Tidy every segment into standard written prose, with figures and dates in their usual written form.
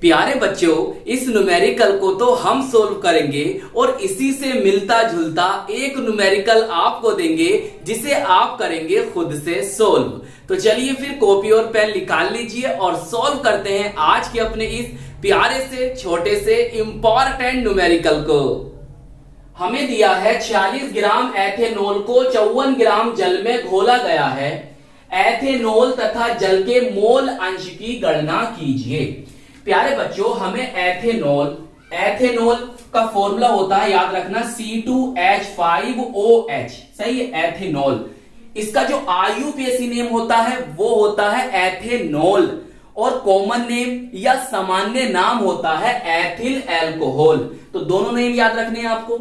प्यारे बच्चों, इस न्यूमेरिकल को तो हम सोल्व करेंगे और इसी से मिलता जुलता एक न्यूमेरिकल आपको देंगे जिसे आप करेंगे खुद से सोल्व। तो चलिए फिर कॉपी और पेन निकाल लीजिए और सोल्व करते हैं आज के अपने इस प्यारे से छोटे से इंपॉर्टेंट न्यूमेरिकल को। हमें दिया है 46 ग्राम एथेनॉल को 54 ग्राम जल में घोला गया है। एथेनॉल तथा जल के मोल अंश की गणना कीजिए। प्यारे बच्चों, हमें एथेनॉल का फॉर्मूला होता है, याद रखना, C2H5OH। सही है, एथेनॉल। इसका जो IUPAC नेम होता है वो होता है एथेनॉल और कॉमन नेम या सामान्य नाम होता है एथिल एल्कोहल। तो दोनों नेम याद रखने हैं आपको।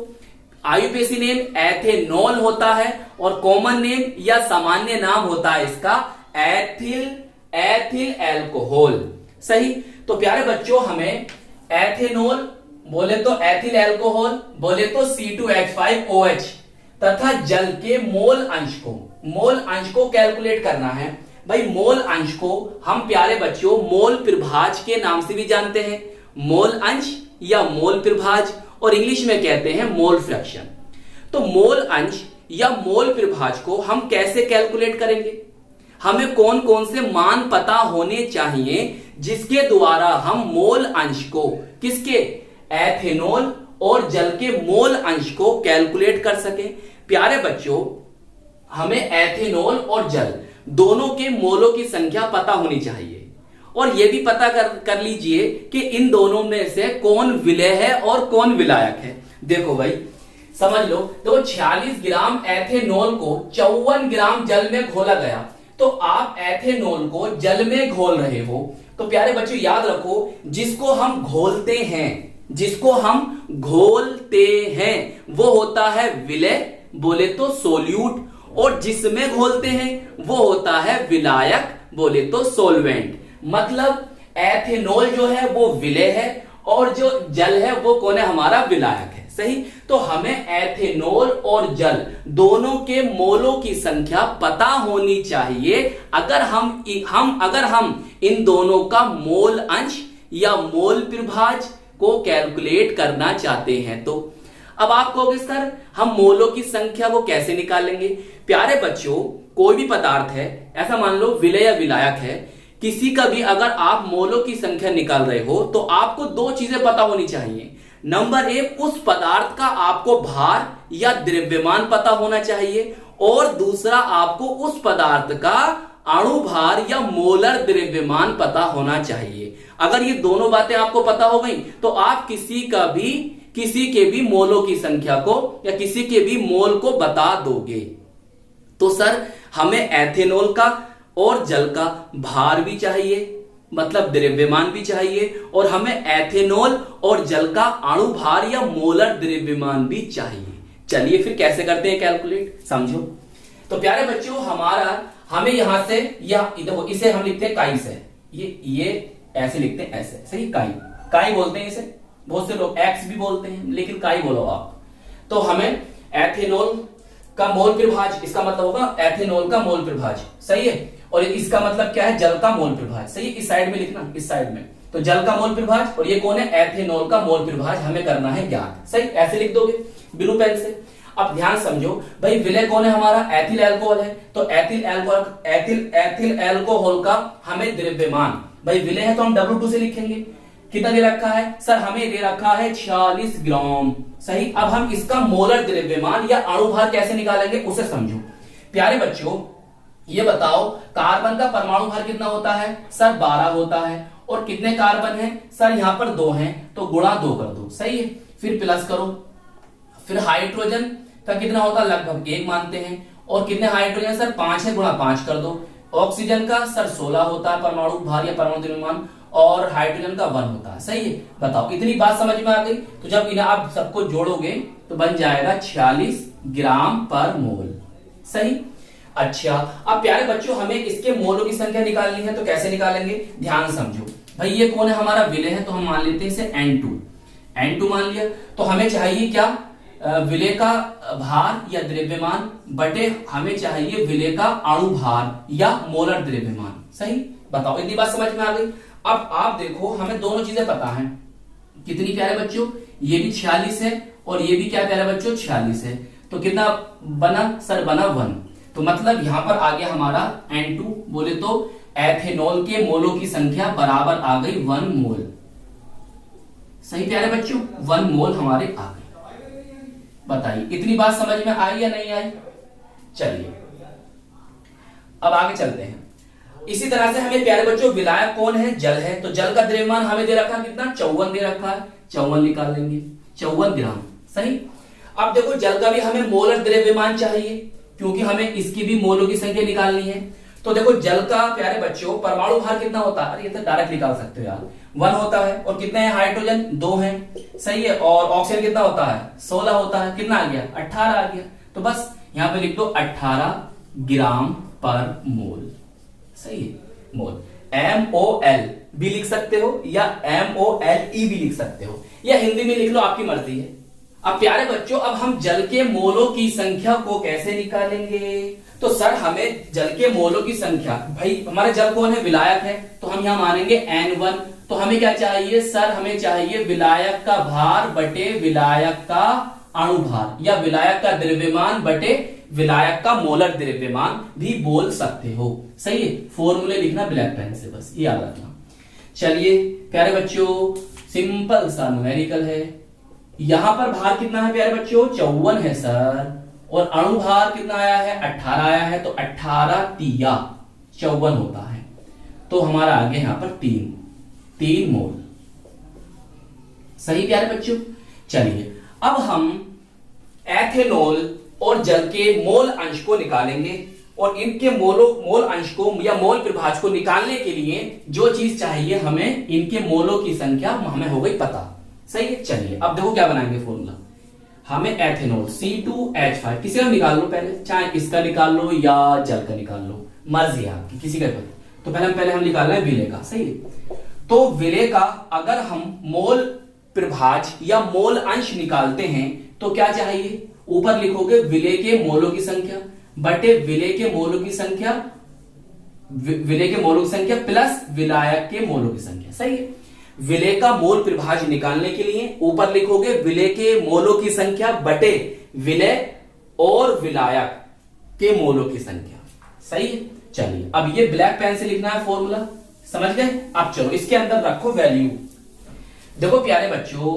IUPAC नेम एथेनॉल होता है और कॉमन नेम या सामान्य नाम होता है इसका एथिल एल्कोहल। सही। तो प्यारे बच्चों, हमें एथेनॉल बोले तो एथिल एल्कोहल, बोले तो C2H5OH तथा जल के मोल अंश को कैलकुलेट करना है। भाई मोल अंश को हम प्यारे बच्चों मोल प्रभाज के नाम से भी जानते हैं, मोल अंश या मोल प्रभाज, और इंग्लिश में कहते हैं मोल फ्रैक्शन। तो मोल अंश या मोल प्रभाज को हम कैसे कैलकुलेट करेंगे? हमें कौन कौन से मान पता होने चाहिए जिसके द्वारा हम मोल अंश को, किसके, एथेनॉल और जल के मोल अंश को कैलकुलेट कर सके। प्यारे बच्चों, हमें एथेनॉल और जल दोनों के मोलों की संख्या पता होनी चाहिए और यह भी पता कर लीजिए कि इन दोनों में से कौन विलेय है और कौन विलायक है। देखो भाई, समझ लो, तो 46 ग्राम एथेनॉल को 54 ग्राम जल में घोला गया। तो आप एथेनॉल को जल में घोल रहे हो, तो प्यारे बच्चों याद रखो, जिसको हम घोलते हैं वो होता है विलेय, बोले तो सोल्यूट, और जिसमें घोलते हैं वो होता है विलायक, बोले तो सोलवेंट। मतलब एथेनॉल जो है वो विलेय है और जो जल है वो कौन है, हमारा विलायक है। सही। तो हमें एथेनॉल और जल दोनों के मोलों की संख्या पता होनी चाहिए अगर हम इन दोनों का मोल अंश या मोल प्रभाज को कैलकुलेट करना चाहते हैं। तो अब आप कहोगे सर हम मोलों की संख्या को कैसे निकालेंगे? प्यारे बच्चों, कोई भी पदार्थ है, ऐसा मान लो विलेय या विलायक है, किसी का भी अगर आप मोलों की संख्या निकाल रहे हो तो आपको दो चीजें पता होनी चाहिए। नंबर एक, उस पदार्थ का आपको भार या द्रव्यमान पता होना चाहिए, और दूसरा आपको उस पदार्थ का अणु भार या मोलर द्रव्यमान पता होना चाहिए। अगर ये दोनों बातें आपको पता हो गई तो आप किसी के भी मोलों की संख्या को या किसी के भी मोल को बता दोगे। तो सर हमें एथेनॉल का और जल का भार भी चाहिए, मतलब द्रव्यमान भी चाहिए, और हमें एथेनॉल और जल का अणु भार या मोलर द्रव्यमान भी चाहिए। चलिए फिर कैसे करते हैं कैलकुलेट, समझो। तो प्यारे बच्चों, हमें यहां से देखो, इसे हम लिखते हैं काई से, ये ऐसे लिखते हैं, ऐसे। सही, काई बोलते हैं इसे, बहुत से लोग एक्स भी बोलते हैं, लेकिन काई बोलो आप। तो हमें एथेनॉल का मोल प्रभाज, इसका मतलब होगा एथेनॉल का मोल प्रभाज। सही है। और इसका मतलब क्या है, जल का मोल प्रभाज। सही, इस साइड में लिखना, इस साइड में। तो जल का मोल प्रभाज, और ये कौन है, एथेनॉल का मोल प्रभाज हमें करना है ज्ञात। सही, ऐसे लिख दोगे ब्लू पेन से। अब ध्यान समझो भाई, विलेय कौन है हमारा, एथिल एल्कोहल है। तो एथिल एल्कोहल का हमें द्रव्यमान, भाई विलेय है तो हम W2 से लिखेंगे। कितना दे रखा है सर, हमें दे रखा है 46 ग्राम। सही। अब हम इसका मोलर द्रव्यमान या अणु भार कैसे निकालेंगे उसे समझो। प्यारे बच्चों, ये बताओ, कार्बन का परमाणु भार कितना होता है सर, 12 होता है। और कितने कार्बन है सर, यहां पर 2 हैं, तो गुणा 2 कर दो। सही है। फिर प्लस करो। फिर हाइड्रोजन का कितना होता है, लगभग 1 मानते हैं। और कितने हाइड्रोजन सर, 5 है, गुणा 5 कर दो। ऑक्सीजन का सर 16 होता है परमाणु भार या परमाणु द्रव्यमान, और हाइड्रोजन का 1 होता है। सही है। बताओ, इतनी बात समझ में आ गई? तो जब इन्हें आप सबको जोड़ोगे तो बन जाएगा 46 ग्राम पर मोल। सही। अच्छा, अब प्यारे बच्चों, हमें इसके मोलों की संख्या निकालनी है, तो कैसे निकालेंगे, ध्यान समझो। भाई ये कौन है, हमारा विलेय है, तो हम मान लेते हैं इसे N2 मान लिया। तो हमें चाहिए क्या, विलेय का भार या द्रव्यमान बटे हमें चाहिए विलेय का अणु भार या मोलर द्रव्यमान। सही। बताओ, इतनी बात समझ में आ गई? अब आप देखो हमें दोनों चीजें पता है, कितनी प्यारे बच्चों, ये भी 46 है और ये भी क्या प्यारे बच्चों 46 है, तो कितना बना सर, बना 1। तो मतलब यहां पर आ गया हमारा N2, बोले तो एथेनॉल के मोलों की संख्या बराबर आ गई 1 मोल। सही प्यारे बच्चों, 1 मोल हमारे आ गए। बताइए इतनी बात समझ में आई या नहीं आई? चलिए अब आगे चलते हैं। इसी तरह से हमें प्यारे बच्चों विलायक कौन है? जल है। तो जल का द्रव्यमान हमें दे रखा कितना? 54 दे रखा है, 54 निकाल लेंगे, 54 ग्राम। सही। अब देखो जल का भी हमें मोलर द्रव्यमान चाहिए, क्योंकि हमें इसकी भी मोलों की संख्या निकालनी है। तो देखो जल का प्यारे बच्चों परमाणु भार कितना होता है? अरे ये तो डायरेक्ट निकाल सकते हो यार, 1 होता है। और कितने हैं हाइड्रोजन? 2 हैं। सही है। और ऑक्सीजन कितना होता है? 16 होता है। कितना आ गया? 18 आ गया। तो बस यहां पे लिख दो 18 ग्राम पर मोल। सही है, मोल। MOL भी लिख सकते हो या MOLE भी लिख सकते हो, या हिंदी में लिख लो, आपकी मर्जी है। अब प्यारे बच्चों अब हम जल के मोलों की संख्या को कैसे निकालेंगे? तो सर हमें जल के मोलों की संख्या, भाई हमारा जल कौन है? विलायक है, तो हम यहां मानेंगे N1। तो हमें क्या चाहिए सर? हमें चाहिए विलायक का भार बटे विलायक का अणुभार, या विलायक का द्रव्यमान बटे विलायक का मोलर द्रव्यमान भी बोल सकते हो। सही है। फॉर्मूले लिखना ब्लैक पेन से, बस ये याद रखना। चलिए प्यारे बच्चों सिंपल सा न्यूमेरिकल है। यहां पर भार कितना है प्यारे बच्चों? 54 है सर। और अणुभार कितना आया है? 18 आया है। तो 18 तिया 54 होता है। तो हमारा आ गया यहां पर 3 मोल। सही प्यारे बच्चों। चलिए अब हम एथेनॉल और जल के मोल अंश को निकालेंगे, और इनके मोल अंश को या मोल प्रभाज को निकालने के लिए जो चीज चाहिए हमें, इनके मोलों की संख्या हमें हो गई पता। सही है। चलिए अब देखो क्या बनाएंगे फॉर्मूला। हमें एथेनॉल C2H5 किसी का निकाल लो पहले, चाहे इसका निकाल लो या जल का निकाल लो, मर्जी है आपकी, किसी का भी। तो पहले हम निकाल रहे हैं विलेय का। सही है। तो विलेय का अगर हम मोल प्रभाज या मोल अंश निकालते हैं तो क्या चाहिए? ऊपर लिखोगे विलेय के मोलों की संख्या बटे विलेय के मोलों की संख्या, विलेय के मोलों की संख्या प्लस विलायक के मोलों की संख्या। सही है। विलेय का मोल प्रभाज निकालने के लिए ऊपर लिखोगे विलेय के मोलों की संख्या बटे विलेय और विलायक के मोलों की संख्या। सही है। चलिए अब ये ब्लैक पेन से लिखना है फॉर्मूला, समझ गए? अब चलो इसके अंदर रखो वैल्यू। देखो प्यारे बच्चों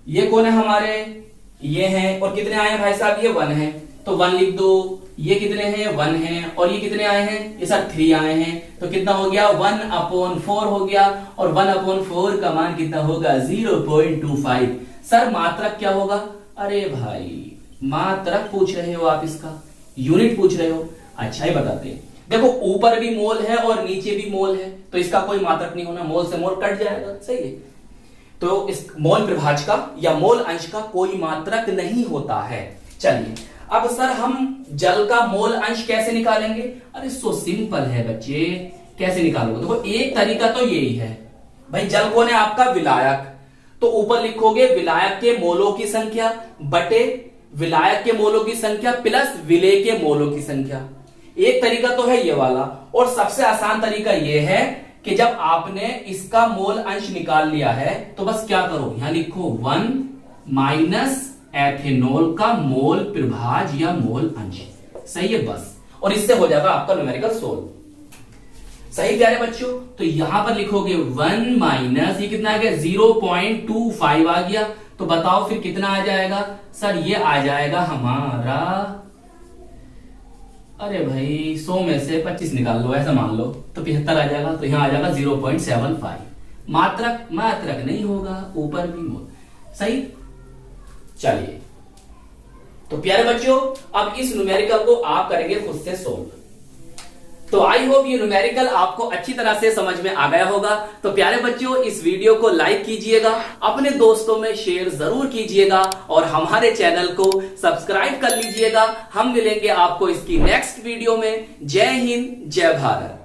ये कौन है हमारे? ये हैं। और कितने आए हैं भाई साहब? ये 1 है, तो 1 लिख दो। ये कितने हैं? 1 हैं। और ये कितने आए हैं? ये सर 3 आए हैं। तो कितना हो गया? 1/4 हो गया। और 1/4 का मान कितना होगा? 0.25। सर मात्रक क्या होगा? अरे भाई मात्रक पूछ रहे हो आप, इसका यूनिट पूछ रहे हो। अच्छा ही बताते हैं। देखो ऊपर भी मोल है और नीचे भी मोल है, तो इसका कोई मात्रक नहीं होना, मोल से मोल कट जाएगा। सही है। तो इस मोल प्रभाज का या मोल अंश का कोई मात्रक नहीं होता है। चलिए अब सर हम जल का मोल अंश कैसे निकालेंगे? अरे सो सिंपल है बच्चे, कैसे निकालोगे? देखो एक तरीका तो यही है भाई, जल कौन है आपका? विलायक। तो ऊपर लिखोगे विलायक के मोलों की संख्या बटे विलायक के मोलों की संख्या प्लस विलेय के मोलों की संख्या। एक तरीका तो है ये वाला, और सबसे आसान तरीका ये है कि जब आपने इसका मोल अंश निकाल लिया है तो बस क्या करो, यहां लिखो 1 माइनस एथेनॉल का मोल प्रभाज या मोल अंश। सही है बस, और इससे हो जाएगा आपका न्यूमेरिकल सोल्व। सही प्यारे बच्चों। तो यहां पर लिखोगे 1 माइनस, ये कितना आ गया? 0.25 आ गया। तो बताओ फिर कितना आ जाएगा? सर ये आ जाएगा हमारा, अरे भाई 100 में से 25 निकाल लो, ऐसा मान लो, तो 75 आ जाएगा। तो यहां आ जाएगा 0.75। मात्रक नहीं होगा, ऊपर भी मोल। सही। चलिए तो प्यारे बच्चों अब इस न्यूमेरिकल को आप करेंगे खुद से सोल्व। तो आई होप ये न्यूमेरिकल आपको अच्छी तरह से समझ में आ गया होगा। तो प्यारे बच्चों इस वीडियो को लाइक कीजिएगा, अपने दोस्तों में शेयर जरूर कीजिएगा और हमारे चैनल को सब्सक्राइब कर लीजिएगा। हम मिलेंगे आपको इसकी नेक्स्ट वीडियो में। जय हिंद, जय भारत।